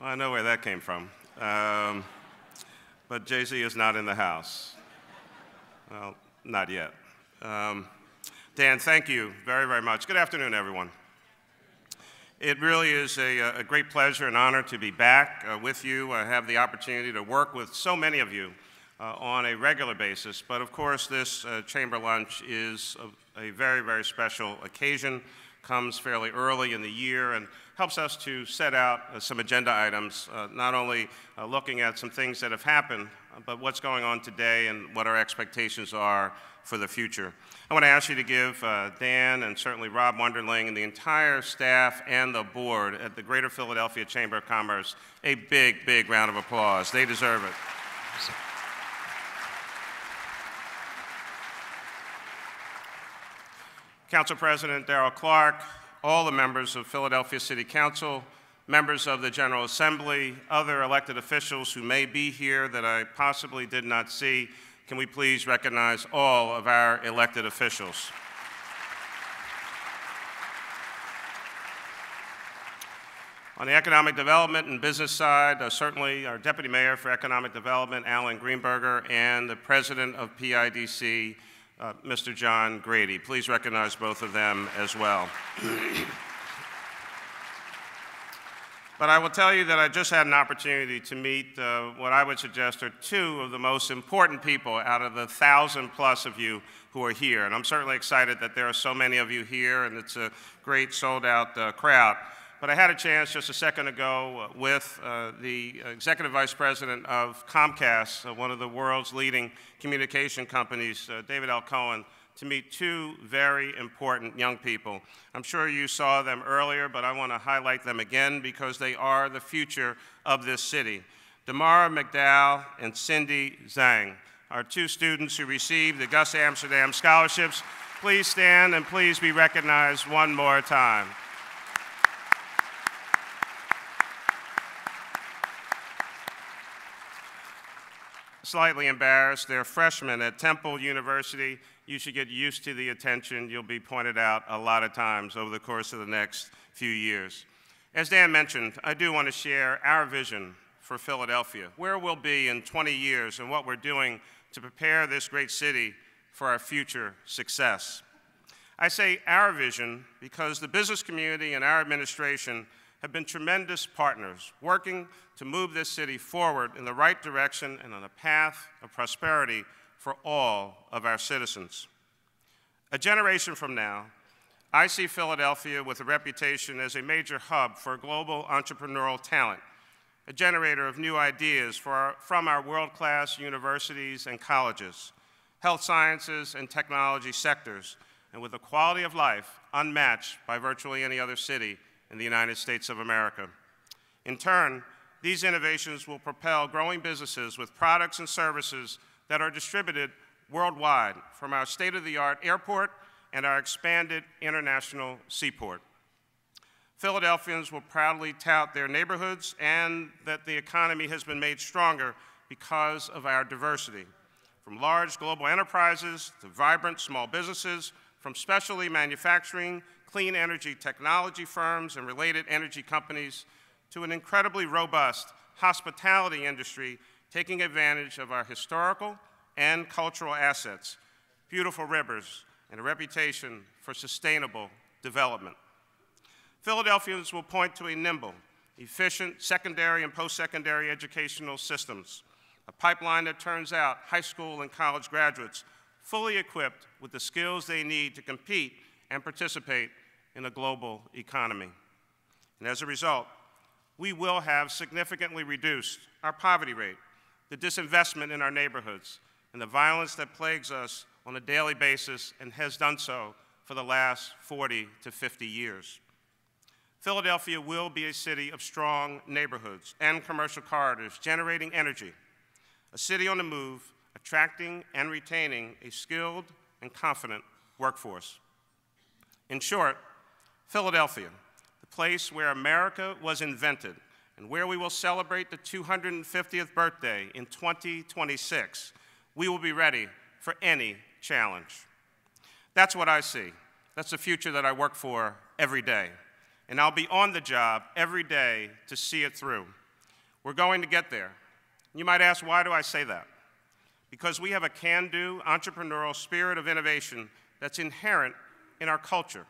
Well, I know where that came from. But Jay-Z is not in the house. Well, not yet. Dan, thank you very, very much. Good afternoon, everyone. It really is a great pleasure and honor to be back with you. I have the opportunity to work with so many of you on a regular basis. But of course, this chamber lunch is a very, very special occasion. Comes fairly early in the year and helps us to set out some agenda items, not only looking at some things that have happened, but what's going on today and what our expectations are for the future. I want to ask you to give Dan and certainly Rob Wunderling and the entire staff and the board at the Greater Philadelphia Chamber of Commerce a big, big round of applause. They deserve it. Council President Darrell Clark, all the members of Philadelphia City Council, members of the General Assembly, other elected officials who may be here that I possibly did not see, can we please recognize all of our elected officials? On the economic development and business side, certainly our Deputy Mayor for Economic Development, Alan Greenberger, and the President of PIDC, Mr. John Grady. Please recognize both of them as well. But I will tell you that I just had an opportunity to meet what I would suggest are two of the most important people out of the 1,000+ of you who are here. And I'm certainly excited that there are so many of you here, and it's a great sold-out crowd. But I had a chance just a second ago with the Executive Vice President of Comcast, one of the world's leading communication companies, David L. Cohen, to meet two very important young people. I'm sure you saw them earlier, but I want to highlight them again because they are the future of this city. Damara McDowell and Cindy Zhang are two students who received the Gus Amsterdam scholarships. Please stand and please be recognized one more time. Slightly embarrassed, they're freshmen at Temple University. You should get used to the attention. You'll be pointed out a lot of times over the course of the next few years. As Dan mentioned, I do want to share our vision for Philadelphia, where we'll be in 20 years and what we're doing to prepare this great city for our future success. I say our vision because the business community and our administration have been tremendous partners, working to move this city forward in the right direction and on a path of prosperity for all of our citizens. A generation from now, I see Philadelphia with a reputation as a major hub for global entrepreneurial talent, a generator of new ideas from our world-class universities and colleges, health sciences and technology sectors, and with a quality of life unmatched by virtually any other city in the United States of America. In turn, these innovations will propel growing businesses with products and services that are distributed worldwide from our state-of-the-art airport and our expanded international seaport. Philadelphians will proudly tout their neighborhoods and that the economy has been made stronger because of our diversity. From large global enterprises to vibrant small businesses, from specialty manufacturing, clean energy technology firms and related energy companies, to an incredibly robust hospitality industry taking advantage of our historical and cultural assets, beautiful rivers, and a reputation for sustainable development. Philadelphians will point to a nimble, efficient secondary and post-secondary educational systems, a pipeline that turns out high school and college graduates fully equipped with the skills they need to compete and participate in a global economy. And as a result, we will have significantly reduced our poverty rate, the disinvestment in our neighborhoods, and the violence that plagues us on a daily basis and has done so for the last 40 to 50 years. Philadelphia will be a city of strong neighborhoods and commercial corridors generating energy, a city on the move, attracting and retaining a skilled and confident workforce. In short, Philadelphia, the place where America was invented and where we will celebrate the 250th birthday in 2026, we will be ready for any challenge. That's what I see. That's the future that I work for every day. And I'll be on the job every day to see it through. We're going to get there. You might ask, why do I say that? Because we have a can-do, entrepreneurial spirit of innovation that's inherent in our culture.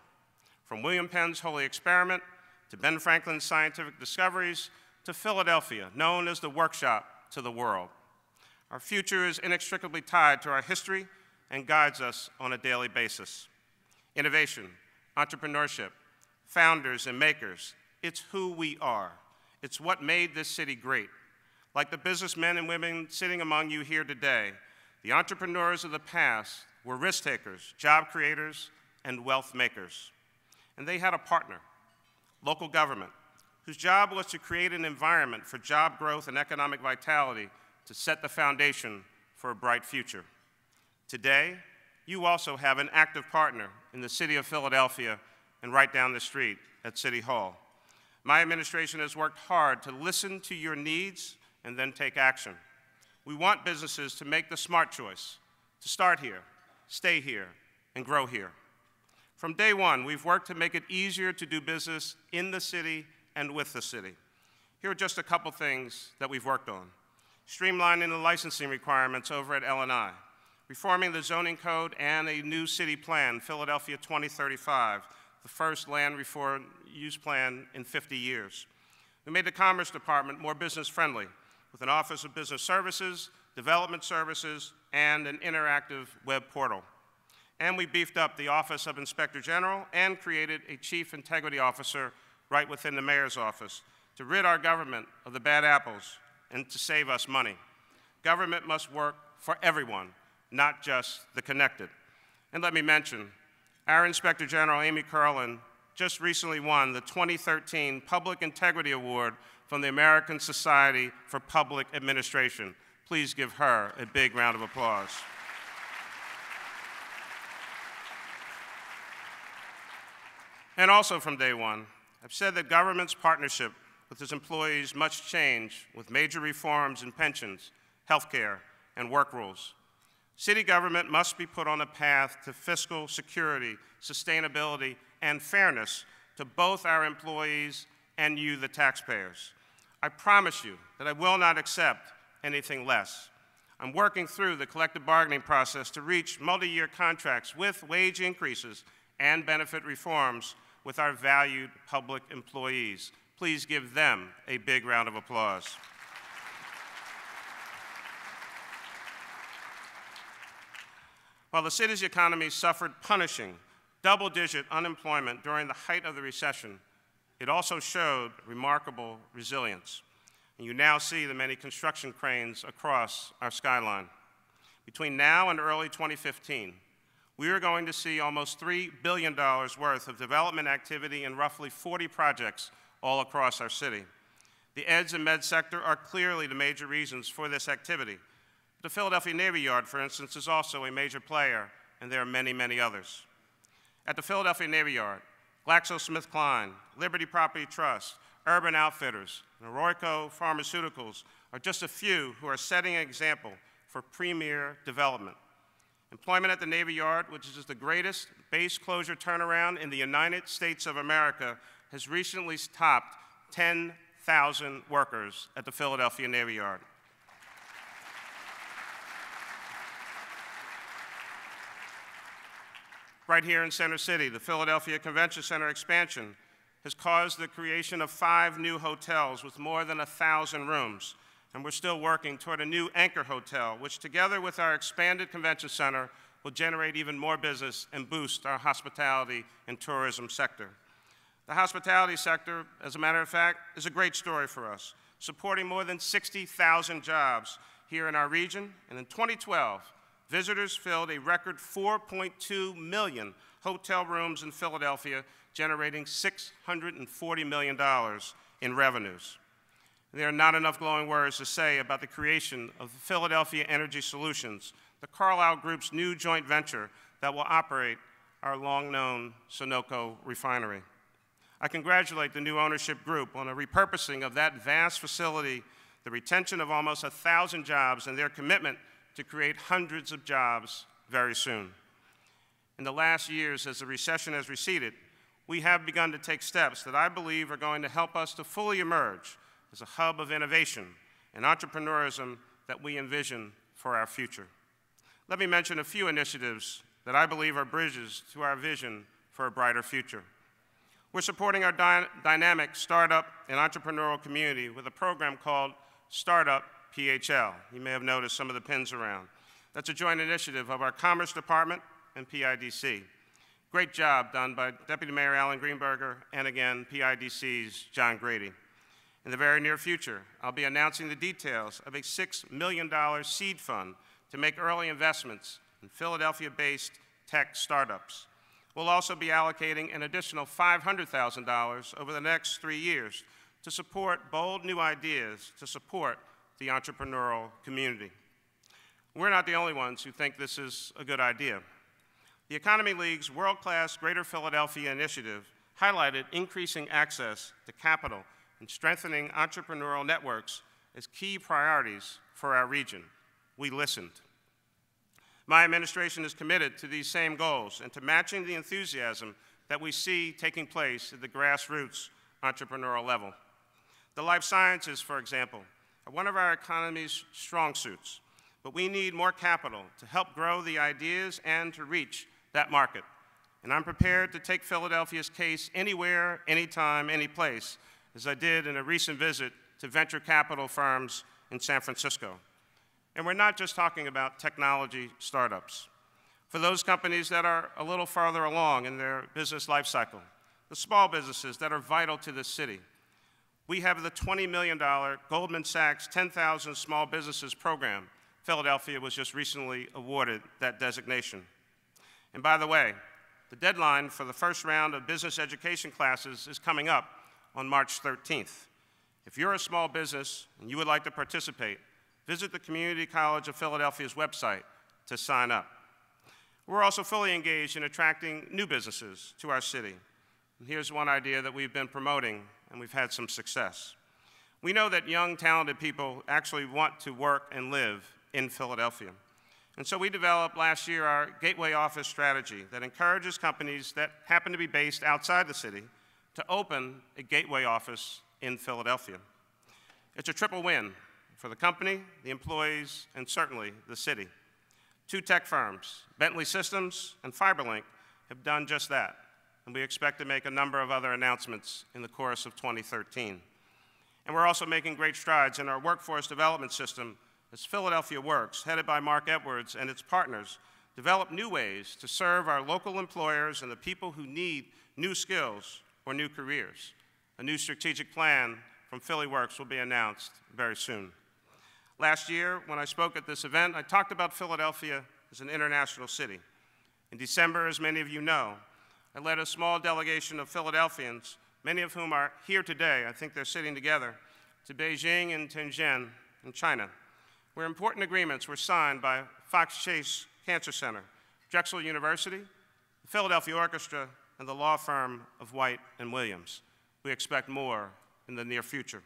From William Penn's Holy Experiment, to Ben Franklin's scientific discoveries, to Philadelphia, known as the workshop to the world. Our future is inextricably tied to our history and guides us on a daily basis. Innovation, entrepreneurship, founders and makers, it's who we are. It's what made this city great. Like the businessmen and women sitting among you here today, the entrepreneurs of the past were risk takers, job creators, and wealth makers. And they had a partner, local government, whose job was to create an environment for job growth and economic vitality to set the foundation for a bright future. Today, you also have an active partner in the city of Philadelphia and right down the street at City Hall. My administration has worked hard to listen to your needs and then take action. We want businesses to make the smart choice, to start here, stay here, and grow here. From day one, we've worked to make it easier to do business in the city and with the city. Here are just a couple things that we've worked on. Streamlining the licensing requirements over at L&I, reforming the zoning code and a new city plan, Philadelphia 2035, the first land reform use plan in 50 years. We made the Commerce Department more business-friendly with an Office of Business Services, Development Services, and an interactive web portal. And we beefed up the Office of Inspector General and created a Chief Integrity Officer right within the Mayor's office to rid our government of the bad apples and to save us money. Government must work for everyone, not just the connected. And let me mention, our Inspector General, Amy Curlin, just recently won the 2013 Public Integrity Award from the American Society for Public Administration. Please give her a big round of applause. And also from day one, I've said that government's partnership with its employees must change with major reforms in pensions, healthcare, and work rules. City government must be put on a path to fiscal security, sustainability, and fairness to both our employees and you, the taxpayers. I promise you that I will not accept anything less. I'm working through the collective bargaining process to reach multi-year contracts with wage increases and benefit reforms with our valued public employees. Please give them a big round of applause. While the city's economy suffered punishing double-digit unemployment during the height of the recession, it also showed remarkable resilience. And you now see the many construction cranes across our skyline. Between now and early 2015, we are going to see almost $3 billion worth of development activity in roughly 40 projects all across our city. The eds and med sector are clearly the major reasons for this activity. The Philadelphia Navy Yard, for instance, is also a major player, and there are many, many others. At the Philadelphia Navy Yard, GlaxoSmithKline, Liberty Property Trust, Urban Outfitters, and Arroyo Pharmaceuticals are just a few who are setting an example for premier development. Employment at the Navy Yard, which is the greatest base closure turnaround in the United States of America, has recently topped 10,000 workers at the Philadelphia Navy Yard. Right here in Center City, the Philadelphia Convention Center expansion has caused the creation of 5 new hotels with more than 1,000 rooms. And we're still working toward a new anchor hotel, which together with our expanded convention center will generate even more business and boost our hospitality and tourism sector. The hospitality sector, as a matter of fact, is a great story for us, supporting more than 60,000 jobs here in our region. And in 2012, visitors filled a record 4.2 million hotel rooms in Philadelphia, generating $640 million in revenues. There are not enough glowing words to say about the creation of Philadelphia Energy Solutions, the Carlyle Group's new joint venture that will operate our long-known Sunoco refinery. I congratulate the new ownership group on a repurposing of that vast facility, the retention of almost 1,000 jobs, and their commitment to create hundreds of jobs very soon. In the last years, as the recession has receded, we have begun to take steps that I believe are going to help us to fully emerge as a hub of innovation and entrepreneurism that we envision for our future. Let me mention a few initiatives that I believe are bridges to our vision for a brighter future. We're supporting our dynamic startup and entrepreneurial community with a program called StartupPHL. You may have noticed some of the pins around. That's a joint initiative of our Commerce Department and PIDC. Great job done by Deputy Mayor Alan Greenberger and, again, PIDC's John Grady. In the very near future, I'll be announcing the details of a $6 million seed fund to make early investments in Philadelphia-based tech startups. We'll also be allocating an additional $500,000 over the next 3 years to support bold new ideas to support the entrepreneurial community. We're not the only ones who think this is a good idea. The Economy League's world-class Greater Philadelphia initiative highlighted increasing access to capital and strengthening entrepreneurial networks as key priorities for our region. We listened. My administration is committed to these same goals and to matching the enthusiasm that we see taking place at the grassroots entrepreneurial level. The life sciences, for example, are one of our economy's strong suits, but we need more capital to help grow the ideas and to reach that market. And I'm prepared to take Philadelphia's case anywhere, anytime, any place, as I did in a recent visit to venture capital firms in San Francisco. And we're not just talking about technology startups. For those companies that are a little farther along in their business life cycle, the small businesses that are vital to this city, we have the $20 million Goldman Sachs 10,000 Small Businesses Program. Philadelphia was just recently awarded that designation. And by the way, the deadline for the first round of business education classes is coming up on March 13th. If you're a small business and you would like to participate, visit the Community College of Philadelphia's website to sign up. We're also fully engaged in attracting new businesses to our city. And here's one idea that we've been promoting, and we've had some success. We know that young, talented people actually want to work and live in Philadelphia. And so we developed last year our Gateway Office strategy that encourages companies that happen to be based outside the city to open a gateway office in Philadelphia. It's a triple win for the company, the employees, and certainly the city. 2 tech firms, Bentley Systems and FiberLink, have done just that, and we expect to make a number of other announcements in the course of 2013. And we're also making great strides in our workforce development system as Philadelphia Works, headed by Mark Edwards and its partners, develop new ways to serve our local employers and the people who need new skills or new careers. A new strategic plan from Philly Works will be announced very soon. Last year, when I spoke at this event, I talked about Philadelphia as an international city. In December, as many of you know, I led a small delegation of Philadelphians, many of whom are here today, I think they're sitting together, to Beijing and Tianjin in China, where important agreements were signed by Fox Chase Cancer Center, Drexel University, the Philadelphia Orchestra, and the law firm of White and Williams. We expect more in the near future.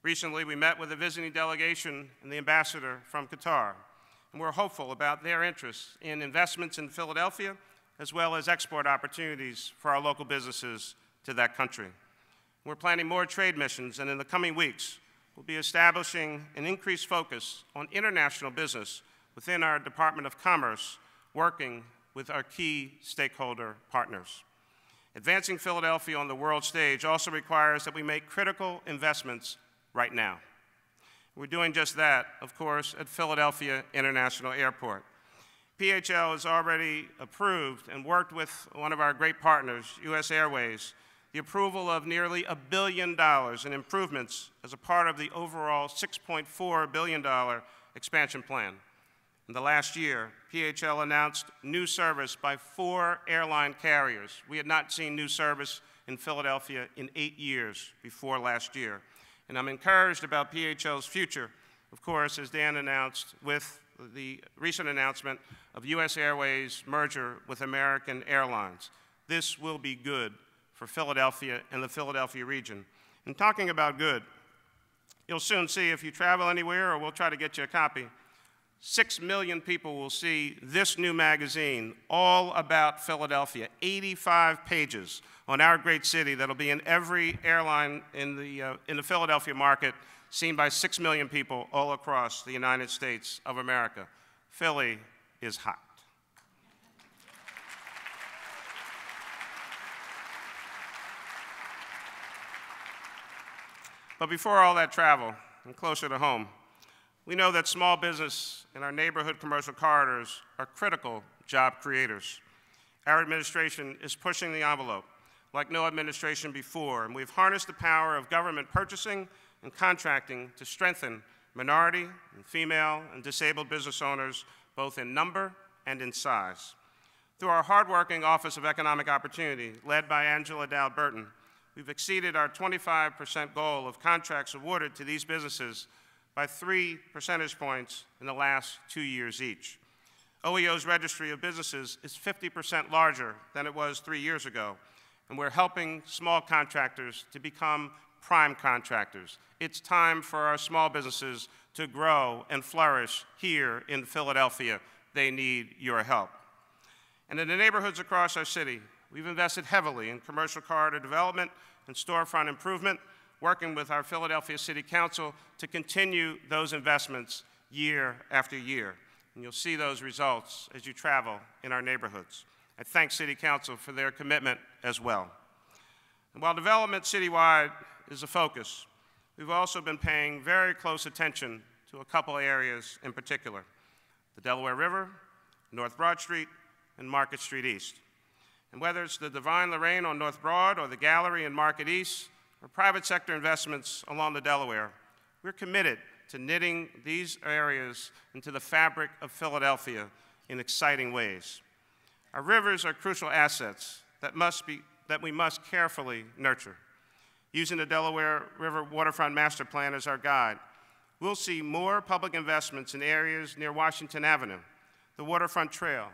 Recently, we met with a visiting delegation and the ambassador from Qatar, and we're hopeful about their interest in investments in Philadelphia, as well as export opportunities for our local businesses to that country. We're planning more trade missions, and in the coming weeks, we'll be establishing an increased focus on international business within our Department of Commerce, working with our key stakeholder partners. Advancing Philadelphia on the world stage also requires that we make critical investments right now. We're doing just that, of course, at Philadelphia International Airport. PHL has already approved and worked with one of our great partners, US Airways, the approval of nearly $1 billion in improvements as a part of the overall $6.4 billion expansion plan. In the last year, PHL announced new service by 4 airline carriers. We had not seen new service in Philadelphia in 8 years before last year. And I'm encouraged about PHL's future, of course, as Dan announced with the recent announcement of US Airways' merger with American Airlines. This will be good for Philadelphia and the Philadelphia region. And talking about good, you'll soon see if you travel anywhere, or we'll try to get you a copy, 6 million people will see this new magazine all about Philadelphia, 85 pages on our great city that'll be in every airline in the Philadelphia market, seen by 6 million people all across the United States of America. Philly is hot. But before all that travel, and closer to home, we know that small business in our neighborhood commercial corridors are critical job creators. Our administration is pushing the envelope like no administration before, and we've harnessed the power of government purchasing and contracting to strengthen minority and female and disabled business owners, both in number and in size. Through our hardworking Office of Economic Opportunity, led by Angela Dow-Burton, we've exceeded our 25% goal of contracts awarded to these businesses by 3 percentage points in the last 2 years each. OEO's registry of businesses is 50% larger than it was 3 years ago, and we're helping small contractors to become prime contractors. It's time for our small businesses to grow and flourish here in Philadelphia. They need your help. And in the neighborhoods across our city, we've invested heavily in commercial corridor development and storefront improvement, working with our Philadelphia City Council to continue those investments year after year. And you'll see those results as you travel in our neighborhoods. I thank City Council for their commitment as well. And while development citywide is a focus, we've also been paying very close attention to a couple areas in particular: the Delaware River, North Broad Street, and Market Street East. And whether it's the Divine Lorraine on North Broad or the Gallery in Market East, or private sector investments along the Delaware, we're committed to knitting these areas into the fabric of Philadelphia in exciting ways. Our rivers are crucial assets that we must carefully nurture. Using the Delaware River Waterfront Master Plan as our guide, we'll see more public investments in areas near Washington Avenue, the Waterfront Trail,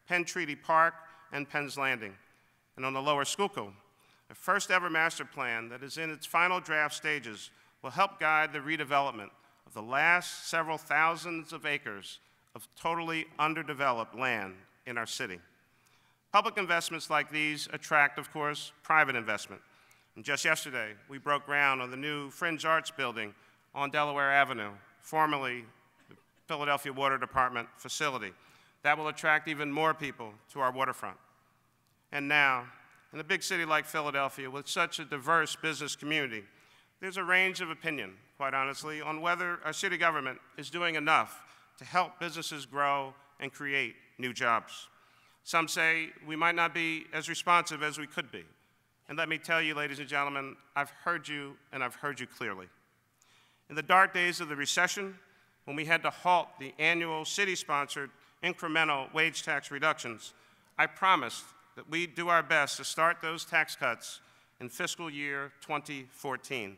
Penn Treaty Park, and Penn's Landing. And on the Lower Schuylkill, the first ever master plan that is in its final draft stages will help guide the redevelopment of the last several thousands of acres of totally underdeveloped land in our city. Public investments like these attract, of course, private investment. And just yesterday, we broke ground on the new Fringe Arts building on Delaware Avenue, formerly the Philadelphia Water Department facility. That will attract even more people to our waterfront. And now, in a big city like Philadelphia with such a diverse business community, there's a range of opinion, quite honestly, on whether our city government is doing enough to help businesses grow and create new jobs. Some say we might not be as responsive as we could be. And let me tell you, ladies and gentlemen, I've heard you, and I've heard you clearly. In the dark days of the recession, when we had to halt the annual city-sponsored incremental wage tax reductions, I promised that we'd do our best to start those tax cuts in fiscal year 2014.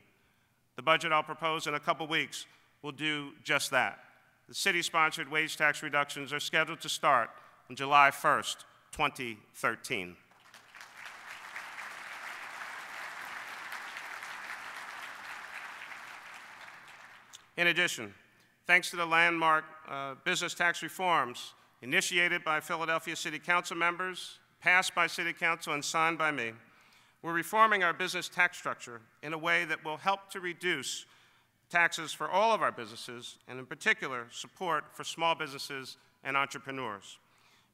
The budget I'll propose in a couple weeks will do just that. The city-sponsored wage tax reductions are scheduled to start on July 1st, 2013. In addition, thanks to the landmark business tax reforms initiated by Philadelphia City Council members, passed by City Council and signed by me, we're reforming our business tax structure in a way that will help to reduce taxes for all of our businesses, and in particular, support for small businesses and entrepreneurs.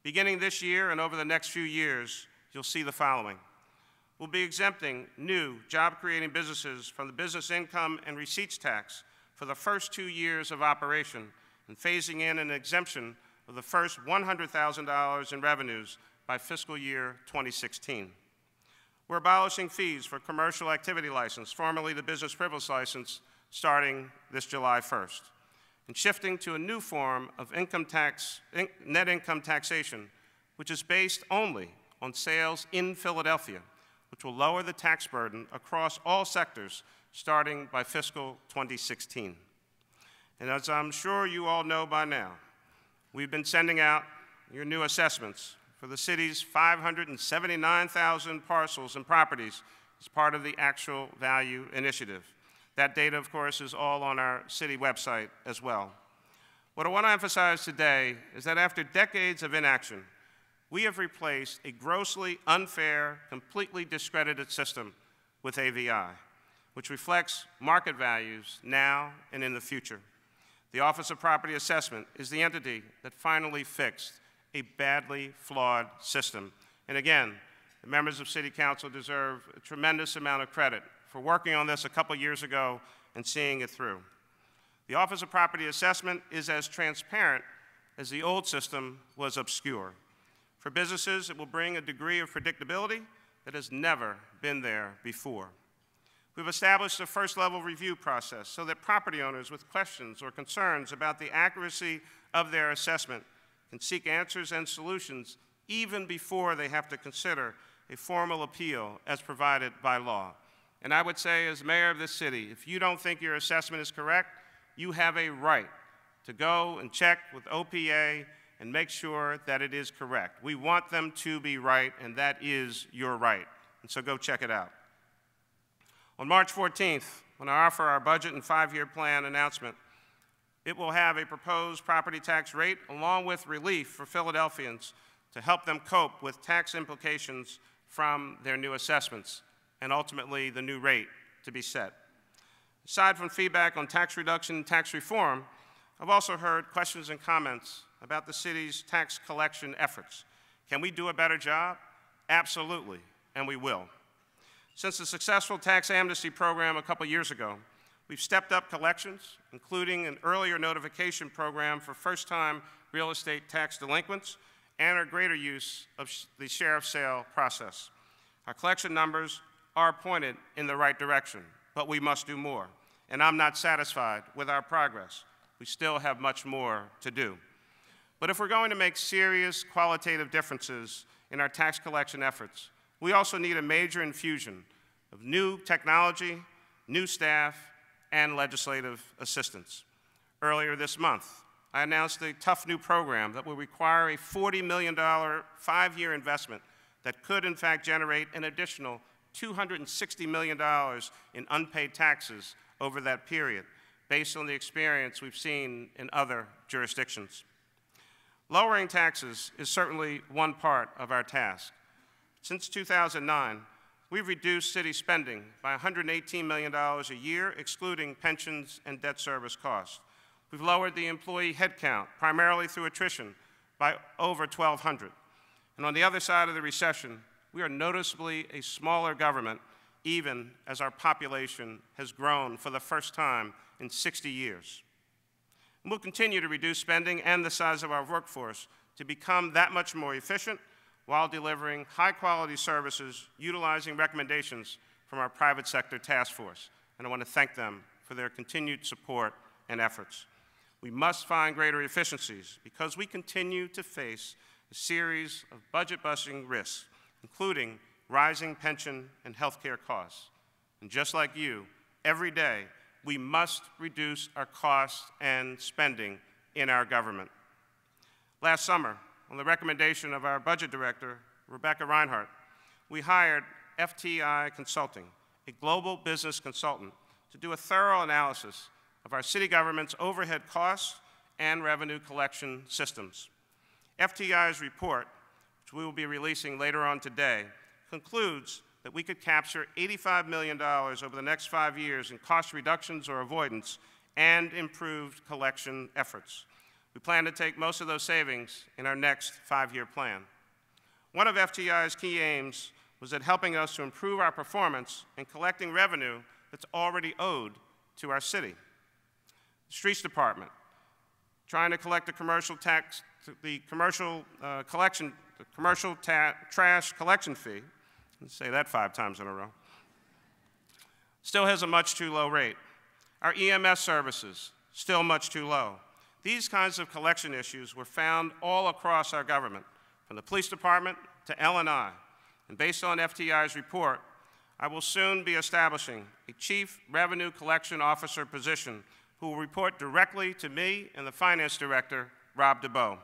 Beginning this year and over the next few years, you'll see the following. We'll be exempting new job-creating businesses from the business income and receipts tax for the first 2 years of operation, and phasing in an exemption of the first $100,000 in revenues by fiscal year 2016. We're abolishing fees for commercial activity license, formerly the business privilege license, starting this July 1st, and shifting to a new form of net income taxation, which is based only on sales in Philadelphia, which will lower the tax burden across all sectors starting by fiscal 2016. And as I'm sure you all know by now, we've been sending out your new assessments for the city's 579,000 parcels and properties as part of the Actual Value Initiative. That data, of course, is all on our city website as well. What I want to emphasize today is that after decades of inaction, we have replaced a grossly unfair, completely discredited system with AVI, which reflects market values now and in the future. The Office of Property Assessment is the entity that finally fixed a badly flawed system. And again, the members of City Council deserve a tremendous amount of credit for working on this a couple years ago and seeing it through. The Office of Property Assessment is as transparent as the old system was obscure. For businesses, it will bring a degree of predictability that has never been there before. We've established a first-level review process so that property owners with questions or concerns about the accuracy of their assessment can seek answers and solutions even before they have to consider a formal appeal as provided by law. And I would say, as mayor of this city, if you don't think your assessment is correct, you have a right to go and check with OPA and make sure that it is correct. We want them to be right, and that is your right. And so go check it out. On March 14th, when I offer our budget and 5-year plan announcement, it will have a proposed property tax rate along with relief for Philadelphians to help them cope with tax implications from their new assessments and ultimately the new rate to be set. Aside from feedback on tax reduction and tax reform, I've also heard questions and comments about the city's tax collection efforts. Can we do a better job? Absolutely, and we will. Since the successful tax amnesty program a couple years ago, we've stepped up collections, including an earlier notification program for first-time real estate tax delinquents and our greater use of the sheriff's sale process. Our collection numbers are pointed in the right direction, but we must do more. And I'm not satisfied with our progress. We still have much more to do. But if we're going to make serious qualitative differences in our tax collection efforts, we also need a major infusion of new technology, new staff, and legislative assistance. Earlier this month, I announced a tough new program that will require a $40 million 5-year investment that could, in fact, generate an additional $260 million in unpaid taxes over that period, based on the experience we've seen in other jurisdictions. Lowering taxes is certainly one part of our task. Since 2009, we've reduced city spending by $118 million a year, excluding pensions and debt service costs. We've lowered the employee headcount, primarily through attrition, by over 1,200. And on the other side of the recession, we are noticeably a smaller government, even as our population has grown for the first time in 60 years. And we'll continue to reduce spending and the size of our workforce to become that much more efficient while delivering high-quality services utilizing recommendations from our private sector task force. And I want to thank them for their continued support and efforts. We must find greater efficiencies because we continue to face a series of budget-busting risks, including rising pension and healthcare costs. And just like you, every day we must reduce our costs and spending in our government. Last summer, on the recommendation of our budget director, Rebecca Reinhardt, we hired FTI Consulting, a global business consultant, to do a thorough analysis of our city government's overhead costs and revenue collection systems. FTI's report, which we will be releasing later on today, concludes that we could capture $85 million over the next 5 years in cost reductions or avoidance and improved collection efforts. We plan to take most of those savings in our next 5-year plan. One of FTI's key aims was at helping us to improve our performance in collecting revenue that's already owed to our city. The Streets Department, trying to collect the commercial tax, the commercial trash collection fee, let's say that 5 times in a row, still has a much too low rate. Our EMS services, still much too low. These kinds of collection issues were found all across our government, from the police department to L&I. And based on FTI's report, I will soon be establishing a Chief Revenue Collection Officer position who will report directly to me and the Finance Director, Rob DeBoe.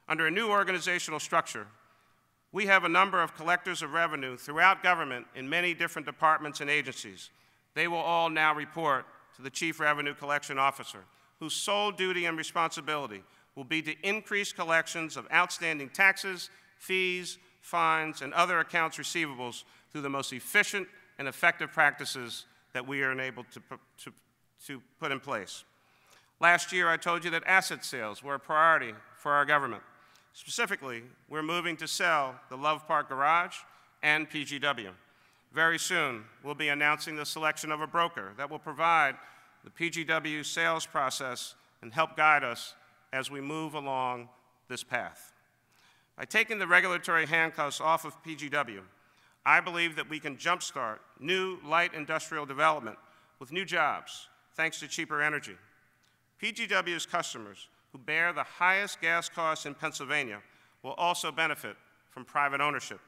Under a new organizational structure, we have a number of collectors of revenue throughout government in many different departments and agencies. They will all now report to the Chief Revenue Collection Officer, whose sole duty and responsibility will be to increase collections of outstanding taxes, fees, fines, and other accounts receivables through the most efficient and effective practices that we are enabled to put in place. Last year, I told you that asset sales were a priority for our government. Specifically, we're moving to sell the Love Park Garage and PGW. Very soon, we'll be announcing the selection of a broker that will provide the PGW sales process and help guide us as we move along this path. By taking the regulatory handcuffs off of PGW, I believe that we can jumpstart new light industrial development with new jobs, thanks to cheaper energy. PGW's customers, who bear the highest gas costs in Pennsylvania, will also benefit from private ownership.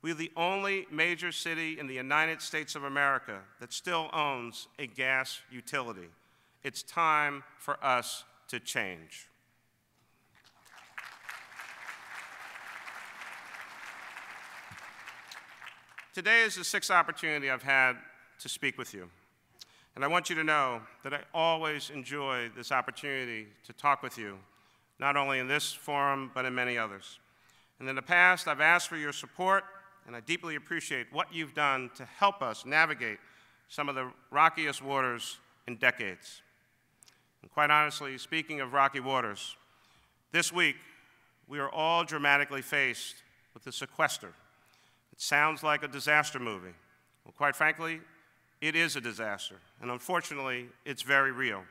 We are the only major city in the United States of America that still owns a gas utility. It's time for us to change. Today is the sixth opportunity I've had to speak with you. And I want you to know that I always enjoy this opportunity to talk with you, not only in this forum, but in many others. And in the past, I've asked for your support, and I deeply appreciate what you've done to help us navigate some of the rockiest waters in decades. And quite honestly, speaking of rocky waters, this week, we are all dramatically faced with the sequester. It sounds like a disaster movie. Well, quite frankly, it is a disaster, and unfortunately, it's very real.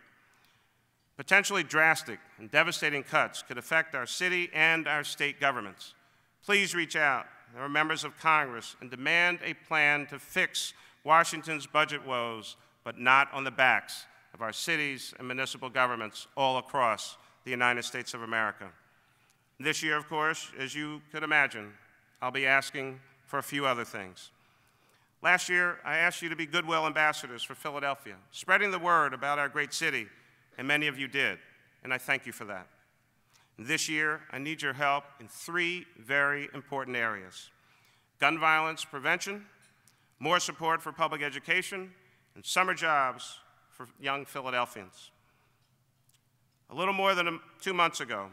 Potentially drastic and devastating cuts could affect our city and our state governments. Please reach out to our members of Congress and demand a plan to fix Washington's budget woes, but not on the backs of our cities and municipal governments all across the United States of America. This year, of course, as you could imagine, I'll be asking for a few other things. Last year, I asked you to be goodwill ambassadors for Philadelphia, spreading the word about our great city, and many of you did, and I thank you for that. This year, I need your help in three very important areas: gun violence prevention, more support for public education, and summer jobs for young Philadelphians. A little more than 2 months ago,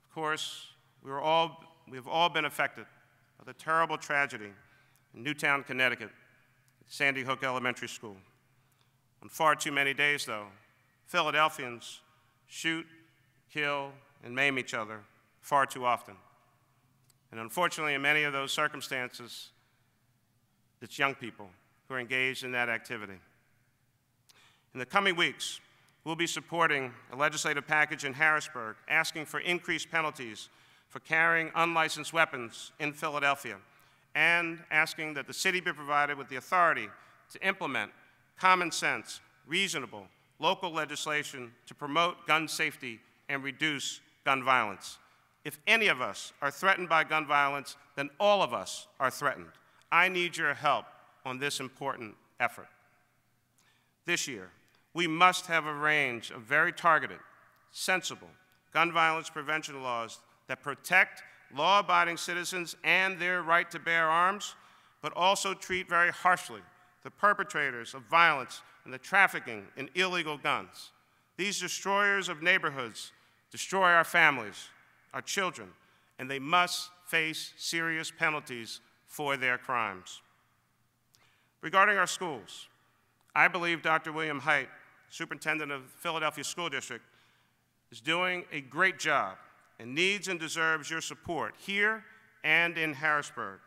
of course, we have all been affected by the terrible tragedy in Newtown, Connecticut, at Sandy Hook Elementary School. On far too many days, though, Philadelphians shoot, kill, and maim each other far too often. And unfortunately, in many of those circumstances, it's young people who are engaged in that activity. In the coming weeks, we'll be supporting a legislative package in Harrisburg asking for increased penalties for carrying unlicensed weapons in Philadelphia, and asking that the city be provided with the authority to implement common sense, reasonable, local legislation to promote gun safety and reduce gun violence. If any of us are threatened by gun violence, then all of us are threatened. I need your help on this important effort. This year, we must have a range of very targeted, sensible gun violence prevention laws that protect law-abiding citizens and their right to bear arms, but also treat very harshly the perpetrators of violence and the trafficking in illegal guns. These destroyers of neighborhoods destroy our families, our children, and they must face serious penalties for their crimes. Regarding our schools, I believe Dr. William Haidt, superintendent of the Philadelphia School District, is doing a great job and needs and deserves your support here and in Harrisburg.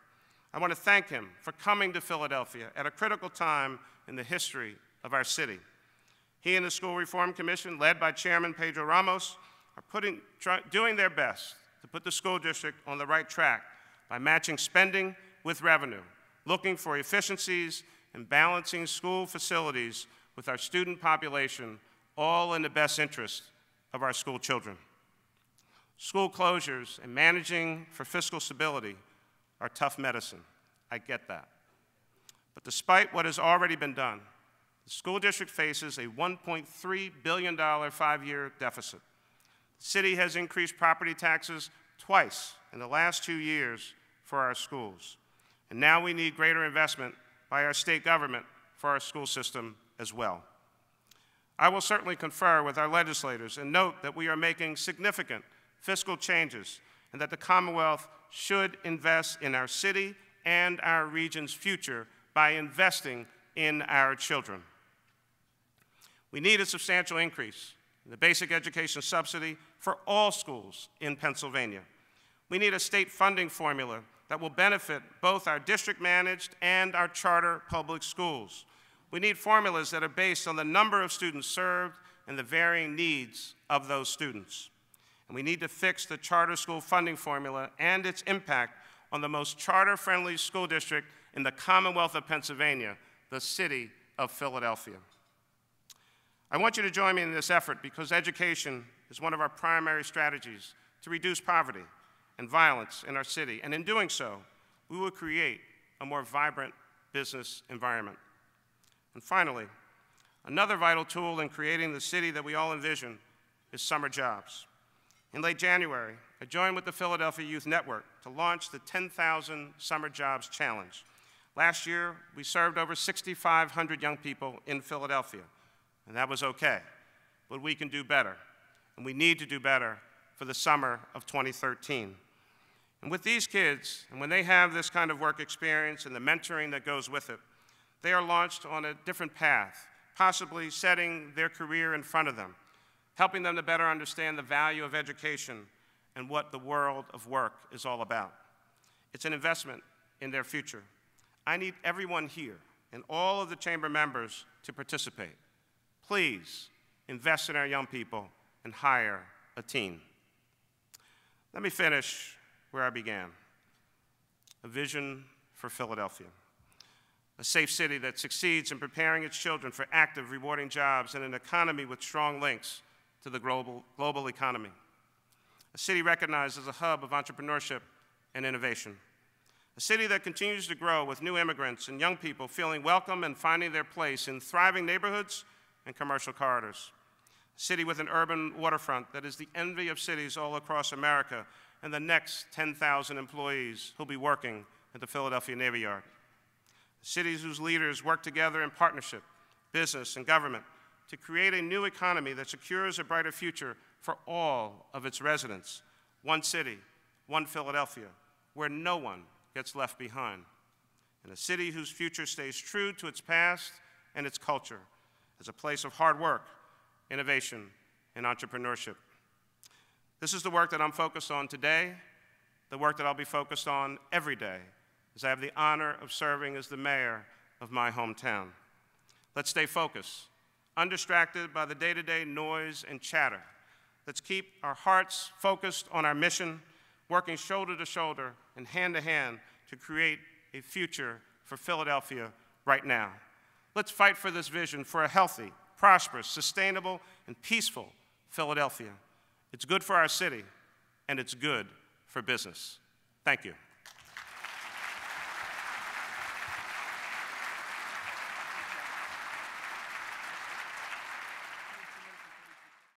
I want to thank him for coming to Philadelphia at a critical time in the history of our city. He and the School Reform Commission, led by Chairman Pedro Ramos, are doing their best to put the school district on the right track by matching spending with revenue, looking for efficiencies and balancing school facilities with our student population, all in the best interest of our school children. School closures and managing for fiscal stability are tough medicine. I get that. But despite what has already been done, the school district faces a $1.3 billion 5-year deficit. The city has increased property taxes twice in the last 2 years for our schools. And now we need greater investment by our state government for our school system as well. I will certainly confer with our legislators and note that we are making significant fiscal changes and that the Commonwealth should invest in our city and our region's future by investing in our children. We need a substantial increase in the basic education subsidy for all schools in Pennsylvania. We need a state funding formula that will benefit both our district-managed and our charter public schools. We need formulas that are based on the number of students served and the varying needs of those students. And we need to fix the charter school funding formula and its impact on the most charter-friendly school district in the Commonwealth of Pennsylvania, the city of Philadelphia. I want you to join me in this effort because education is one of our primary strategies to reduce poverty and violence in our city. And in doing so, we will create a more vibrant business environment. And finally, another vital tool in creating the city that we all envision is summer jobs. In late January, I joined with the Philadelphia Youth Network to launch the 10,000 Summer Jobs Challenge. Last year, we served over 6,500 young people in Philadelphia, and that was okay. But we can do better, and we need to do better for the summer of 2013. And with these kids, and when they have this kind of work experience and the mentoring that goes with it, they are launched on a different path, possibly setting their career in front of them, helping them to better understand the value of education and what the world of work is all about. It's an investment in their future. I need everyone here and all of the chamber members to participate. Please invest in our young people and hire a team. Let me finish where I began. A vision for Philadelphia. A safe city that succeeds in preparing its children for active, rewarding jobs and an economy with strong links to the global economy. A city recognized as a hub of entrepreneurship and innovation. A city that continues to grow with new immigrants and young people feeling welcome and finding their place in thriving neighborhoods and commercial corridors. A city with an urban waterfront that is the envy of cities all across America and the next 10,000 employees who'll be working at the Philadelphia Navy Yard. Cities whose leaders work together in partnership, business and government, to create a new economy that secures a brighter future for all of its residents. One city, one Philadelphia, where no one gets left behind. And a city whose future stays true to its past and its culture as a place of hard work, innovation, and entrepreneurship. This is the work that I'm focused on today, the work that I'll be focused on every day, as I have the honor of serving as the mayor of my hometown. Let's stay focused, undistracted by the day-to-day noise and chatter. Let's keep our hearts focused on our mission, working shoulder to shoulder and hand to hand to create a future for Philadelphia right now. Let's fight for this vision for a healthy, prosperous, sustainable, and peaceful Philadelphia. It's good for our city, and it's good for business. Thank you.